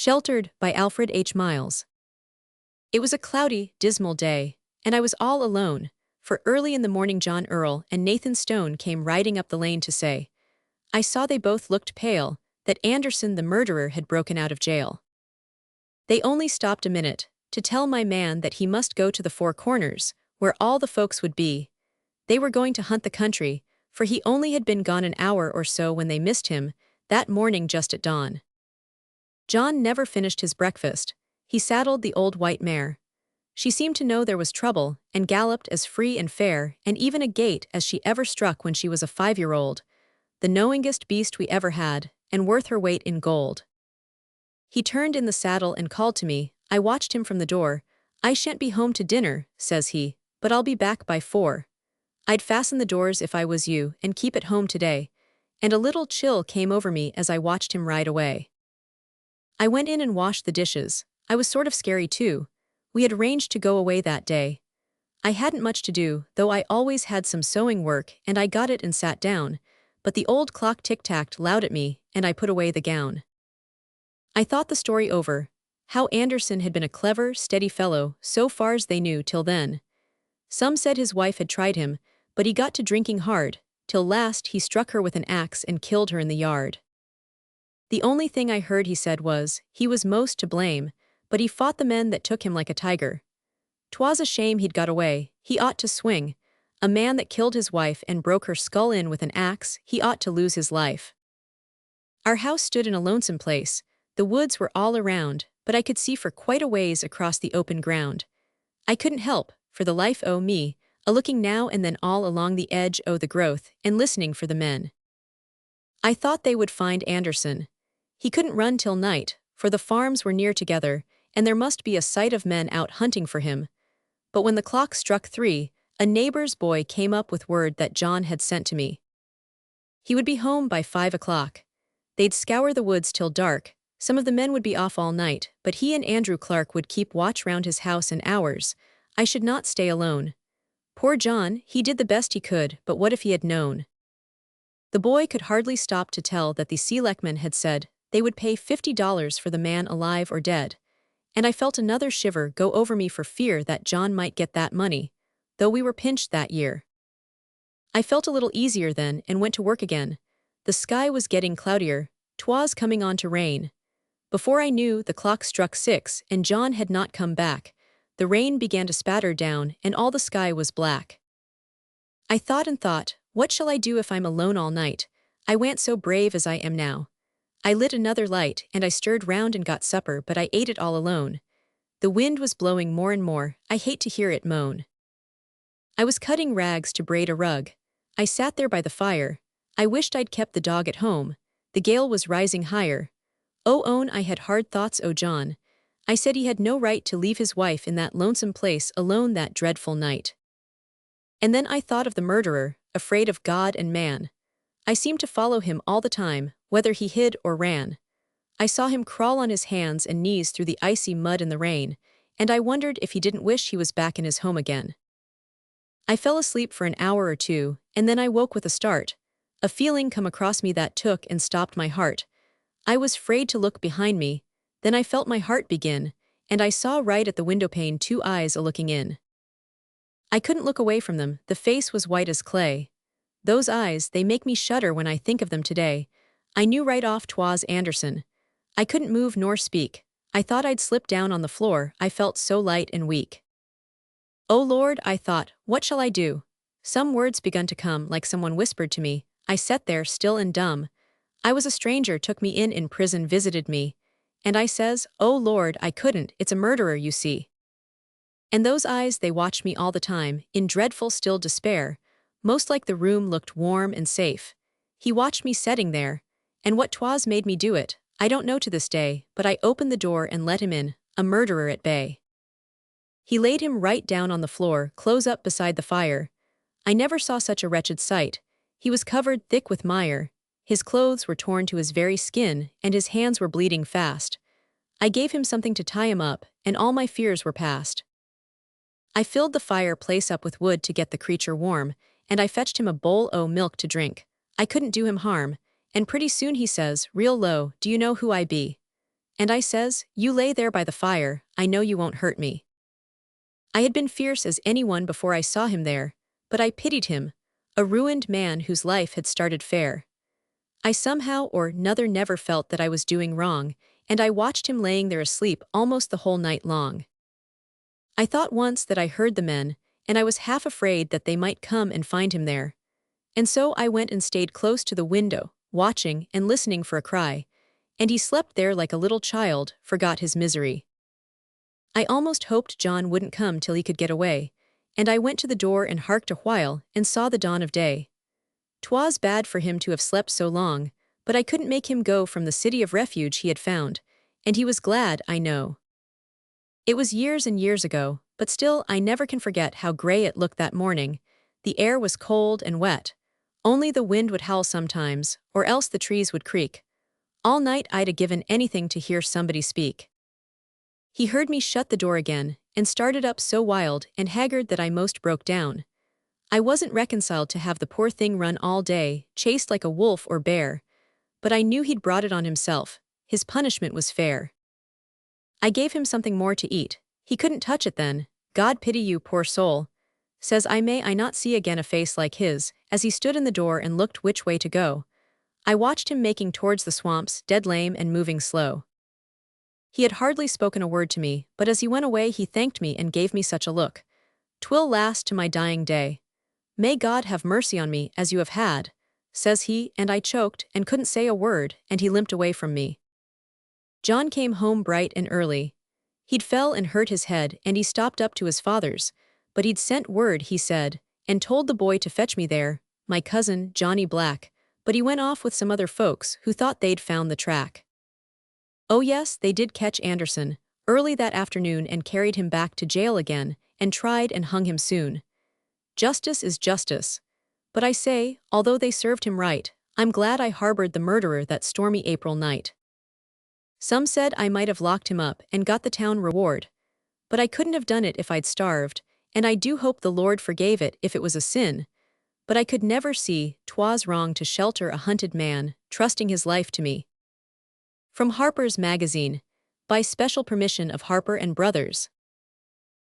Sheltered by Alfred H. Miles. It was a cloudy, dismal day, and I was all alone, for early in the morning John Earl and Nathan Stone came riding up the lane to say, I saw they both looked pale, that Anderson the murderer had broken out of jail. They only stopped a minute, to tell my man that he must go to the Four Corners, where all the folks would be. They were going to hunt the country, for he only had been gone an hour or so when they missed him, that morning just at dawn. John never finished his breakfast. He saddled the old white mare. She seemed to know there was trouble, and galloped as free and fair, and even a gait as she ever struck when she was a 5-year-old, the knowingest beast we ever had, and worth her weight in gold. He turned in the saddle and called to me. I watched him from the door. I shan't be home to dinner, says he, but I'll be back by 4. I'd fasten the doors if I was you, and keep at home today. And a little chill came over me as I watched him ride away. I went in and washed the dishes. I was sort of scary too. We had arranged to go away that day. I hadn't much to do, though I always had some sewing work, and I got it and sat down, but the old clock tick-tacked loud at me, and I put away the gown. I thought the story over, how Anderson had been a clever, steady fellow, so far as they knew till then. Some said his wife had tried him, but he got to drinking hard, till last he struck her with an axe and killed her in the yard. The only thing I heard he said was, he was most to blame, but he fought the men that took him like a tiger. 'Twas a shame he'd got away, he ought to swing. A man that killed his wife and broke her skull in with an axe, he ought to lose his life. Our house stood in a lonesome place. The woods were all around, but I could see for quite a ways across the open ground. I couldn't help, for the life o' me, a-looking now and then all along the edge o' the growth, and listening for the men. I thought they would find Anderson. He couldn't run till night, for the farms were near together, and there must be a sight of men out hunting for him. But when the clock struck 3, a neighbor's boy came up with word that John had sent to me. He would be home by 5 o'clock. They'd scour the woods till dark. Some of the men would be off all night, but he and Andrew Clark would keep watch round his house in hours. I should not stay alone. Poor John, he did the best he could, but what if he had known? The boy could hardly stop to tell that the selectmen had said they would pay $50 for the man alive or dead, and I felt another shiver go over me for fear that John might get that money, though we were pinched that year. I felt a little easier then and went to work again. The sky was getting cloudier, 'twas coming on to rain. Before I knew, the clock struck 6 and John had not come back. The rain began to spatter down and all the sky was black. I thought and thought, what shall I do if I'm alone all night? I wa'n't so brave as I am now. I lit another light and I stirred round and got supper, but I ate it all alone. The wind was blowing more and more. I hate to hear it moan. I was cutting rags to braid a rug. I sat there by the fire. I wished I'd kept the dog at home. The gale was rising higher. Oh, own I had hard thoughts o' John. I said he had no right to leave his wife in that lonesome place alone that dreadful night. And then I thought of the murderer, afraid of God and man. I seemed to follow him all the time, whether he hid or ran. I saw him crawl on his hands and knees through the icy mud in the rain, and I wondered if he didn't wish he was back in his home again. I fell asleep for an hour or two, and then I woke with a start. A feeling come across me that took and stopped my heart. I was afraid to look behind me. Then I felt my heart begin, and I saw right at the windowpane 2 eyes a-looking in. I couldn't look away from them, the face was white as clay. Those eyes, they make me shudder when I think of them today. I knew right off 'twas Anderson. I couldn't move nor speak. I thought I'd slip down on the floor, I felt so light and weak. Oh Lord, I thought, what shall I do? Some words begun to come like someone whispered to me. I sat there still and dumb. I was a stranger took me in prison visited me. And I says, oh Lord, I couldn't, it's a murderer you see. And those eyes they watched me all the time, in dreadful still despair, most like the room looked warm and safe. He watched me setting there, and what 'twas made me do it, I don't know to this day, but I opened the door and let him in, a murderer at bay. He laid him right down on the floor, close up beside the fire. I never saw such a wretched sight. He was covered thick with mire. His clothes were torn to his very skin, and his hands were bleeding fast. I gave him something to tie him up, and all my fears were past. I filled the fireplace up with wood to get the creature warm, and I fetched him a bowl o' milk to drink. I couldn't do him harm, and pretty soon he says, real low, do you know who I be? And I says, "You lay there by the fire, I know you won't hurt me." I had been fierce as anyone before I saw him there, but I pitied him, a ruined man whose life had started fair. I somehow or nother never felt that I was doing wrong, and I watched him laying there asleep almost the whole night long. I thought once that I heard the men, and I was half afraid that they might come and find him there. And so I went and stayed close to the window, watching and listening for a cry, and he slept there like a little child, forgot his misery. I almost hoped John wouldn't come till he could get away, and I went to the door and harked a while and saw the dawn of day. 'Twas bad for him to have slept so long, but I couldn't make him go from the city of refuge he had found, and he was glad, I know. It was years and years ago, but still I never can forget how gray it looked that morning. The air was cold and wet. Only the wind would howl sometimes, or else the trees would creak. All night I'd a given anything to hear somebody speak. He heard me shut the door again, and started up so wild and haggard that I most broke down. I wasn't reconciled to have the poor thing run all day, chased like a wolf or bear, but I knew he'd brought it on himself. His punishment was fair. I gave him something more to eat. He couldn't touch it then. God pity you, poor soul. Says I, may I not see again a face like his, as he stood in the door and looked which way to go. I watched him making towards the swamps, dead lame and moving slow. He had hardly spoken a word to me, but as he went away he thanked me and gave me such a look. "'Twill last to my dying day. May God have mercy on me as you have had," says he, and I choked and couldn't say a word, and he limped away from me. John came home bright and early. He'd fell and hurt his head, and he stopped up to his father's, but he'd sent word, he said, and told the boy to fetch me there, my cousin, Johnny Black, but he went off with some other folks who thought they'd found the track. Oh yes, they did catch Anderson, early that afternoon, and carried him back to jail again, and tried and hung him soon. Justice is justice. But I say, although they served him right, I'm glad I harbored the murderer that stormy April night. Some said I might have locked him up and got the town reward. But I couldn't have done it if I'd starved, and I do hope the Lord forgave it if it was a sin. But I could never see 'twas wrong to shelter a hunted man, trusting his life to me. From Harper's Magazine. By special permission of Harper and Brothers.